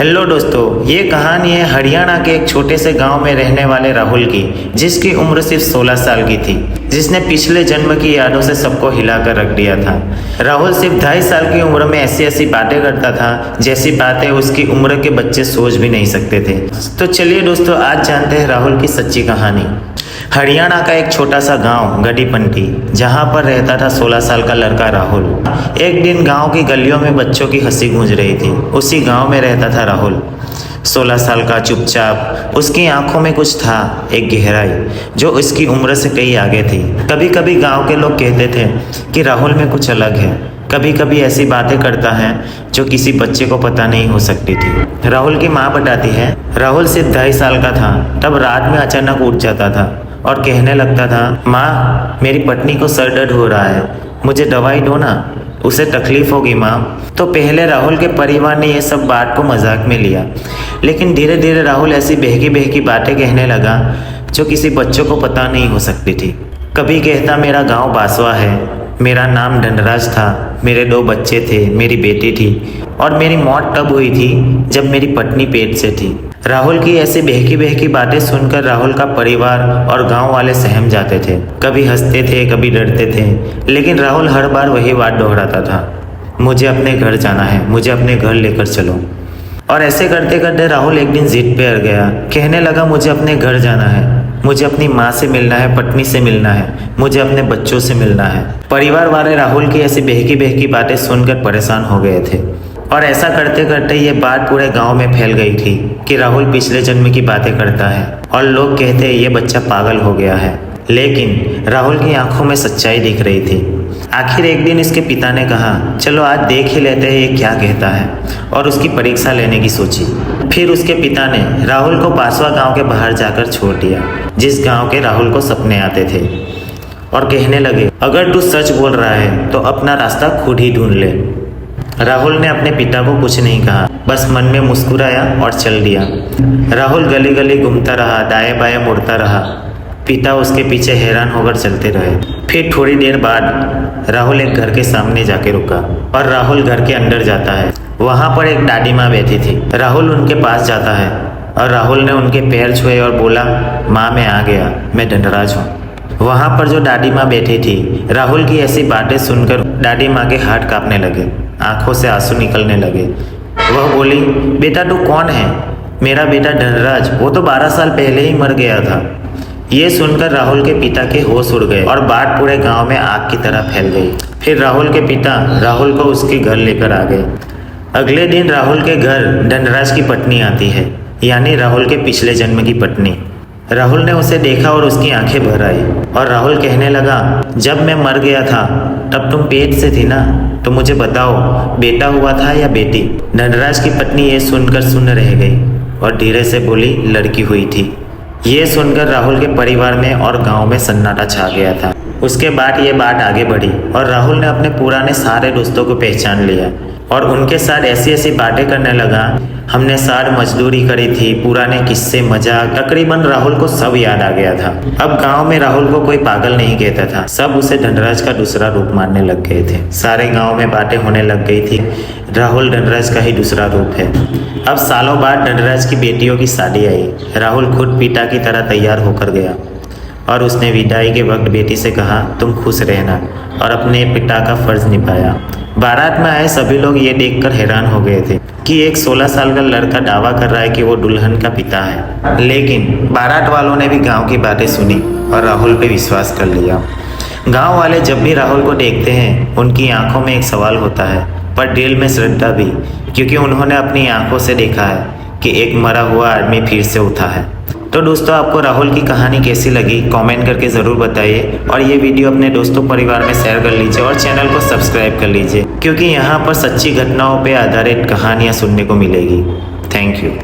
Hello दोस्तों, ये कहानी है हरियाणा के एक छोटे से गांव में रहने वाले राहुल की, जिसकी उम्र सिर्फ 16 साल की थी, जिसने पिछले जन्म की यादों से सबको हिलाकर रख दिया था। राहुल सिर्फ 2.5 साल की उम्र में ऐसी ऐसी बातें करता था जैसी बातें उसकी उम्र के बच्चे सोच भी नहीं सकते थे। तो चलिए दोस्तों, आज जानते हैं राहुल की सच्ची कहानी। हरियाणा का एक छोटा सा गांव गढ़ीपंटी, जहां पर रहता था 16 साल का लड़का राहुल। एक दिन गांव की गलियों में बच्चों की हंसी गूंज रही थी। उसी गांव में रहता था राहुल, 16 साल का, चुपचाप। उसकी आंखों में कुछ था, एक गहराई जो उसकी उम्र से कहीं आगे थी। कभी कभी गांव के लोग कहते थे कि राहुल में कुछ अलग है। कभी कभी ऐसी बातें करता है जो किसी बच्चे को पता नहीं हो सकती थी। राहुल की माँ बताती है, राहुल सिर्फ 2.5 साल का था तब रात में अचानक उठ जाता था और कहने लगता था, माँ मेरी पत्नी को सर दर्द हो रहा है, मुझे दवाई दो ना, उसे तकलीफ होगी माँ। तो पहले राहुल के परिवार ने यह सब बात को मजाक में लिया, लेकिन धीरे धीरे राहुल ऐसी बहकी बहकी बातें कहने लगा जो किसी बच्चों को पता नहीं हो सकती थी। कभी कहता, मेरा गांव बासवा है, मेरा नाम धनराज था, मेरे 2 बच्चे थे, मेरी बेटी थी और मेरी मौत तब हुई थी जब मेरी पत्नी पेट से थी। राहुल की ऐसी बहकी बहकी बातें सुनकर राहुल का परिवार और गांव वाले सहम जाते थे। कभी हंसते थे, कभी डरते थे, लेकिन राहुल हर बार वही बात दोहराता था, मुझे अपने घर जाना है, मुझे अपने घर लेकर चलो। और ऐसे करते करते राहुल एक दिन जिद पे अड़ गया। कहने लगा, मुझे अपने घर जाना है, मुझे अपनी माँ से मिलना है, पत्नी से मिलना है, मुझे अपने बच्चों से मिलना है। परिवार वाले राहुल की ऐसी बहकी बहकी बातें सुनकर परेशान हो गए थे और ऐसा करते करते ये बात पूरे गांव में फैल गई थी कि राहुल पिछले जन्म की बातें करता है और लोग कहते हैं ये बच्चा पागल हो गया है। लेकिन राहुल की आंखों में सच्चाई दिख रही थी। आखिर एक दिन इसके पिता ने कहा, चलो आज देख ही लेते हैं ये क्या कहता है, और उसकी परीक्षा लेने की सोची। फिर उसके पिता ने राहुल को बासवा गांव के बाहर जाकर छोड़ दिया, जिस गांव के राहुल को सपने आते थे, और कहने लगे, अगर तू सच बोल रहा है तो अपना रास्ता खुद ही ढूंढ ले। राहुल ने अपने पिता को कुछ नहीं कहा, बस मन में मुस्कुराया और चल दिया। राहुल गली गली घूमता रहा, दाएं बाएं मुड़ता रहा। पिता उसके पीछे हैरान होकर चलते रहे। फिर थोड़ी देर बाद राहुल एक घर के सामने जाके रुका और राहुल घर के अंदर जाता है। वहाँ पर एक दादी माँ बैठी थी। राहुल उनके पास जाता है और राहुल ने उनके पैर छुए और बोला, माँ मैं आ गया, मैं धनराज हूँ। वहाँ पर जो दादी माँ बैठी थी, राहुल की ऐसी बातें सुनकर दादी माँ के हाथ कांपने लगे, आंखों से आंसू निकलने लगे। वह बोली, बेटा तू कौन है? मेरा बेटा धनराज, वो तो 12 साल पहले ही मर गया था। ये सुनकर राहुल के पिता के होश उड़ गए और बात पूरे गांव में आग की तरह फैल गई। फिर राहुल के पिता राहुल को उसके घर लेकर आ गए। अगले दिन राहुल के घर धनराज की पत्नी आती है, यानी राहुल के पिछले जन्म की पत्नी। राहुल ने उसे देखा और उसकी आंखें भर आई और राहुल कहने लगा, जब मैं मर गया था तब तुम पेट से थी ना, तो मुझे बताओ बेटा हुआ था या बेटी? धनराज की पत्नी ये सुनकर सुन्न रह गई और धीरे से बोली, लड़की हुई थी। ये सुनकर राहुल के परिवार में और गांव में सन्नाटा छा गया था। उसके बाद ये बात आगे बढ़ी और राहुल ने अपने पुराने सारे दोस्तों को पहचान लिया और उनके साथ ऐसी ऐसी बातें करने लगा। हमने साथ मजदूरी करी थी, पुराने किस्से, मजाक, तकरीबन राहुल को सब याद आ गया था। अब गांव में राहुल को कोई पागल नहीं कहता था, सब उसे धनराज का दूसरा रूप मानने लग गए थे। सारे गांव में बातें होने लग गई थी, राहुल धनराज का ही दूसरा रूप है। अब सालों बाद धनराज की बेटियों की शादी आई। राहुल खुद पिता की तरह तैयार होकर गया और उसने विदाई के वक्त बेटी से कहा, तुम खुश रहना, और अपने पिता का फर्ज निभाया। बारात में आए सभी लोग ये देखकर हैरान हो गए थे कि एक 16 साल का लड़का दावा कर रहा है कि वो दुल्हन का पिता है। लेकिन बारात वालों ने भी गांव की बातें सुनी और राहुल पे विश्वास कर लिया। गांव वाले जब भी राहुल को देखते हैं, उनकी आंखों में एक सवाल होता है, पर दिल में श्रद्धा भी, क्योंकि उन्होंने अपनी आंखों से देखा है कि एक मरा हुआ आदमी फिर से उठा है। तो दोस्तों, आपको राहुल की कहानी कैसी लगी कमेंट करके ज़रूर बताइए और ये वीडियो अपने दोस्तों परिवार में शेयर कर लीजिए और चैनल को सब्सक्राइब कर लीजिए, क्योंकि यहाँ पर सच्ची घटनाओं पर आधारित कहानियाँ सुनने को मिलेगी। Thank you.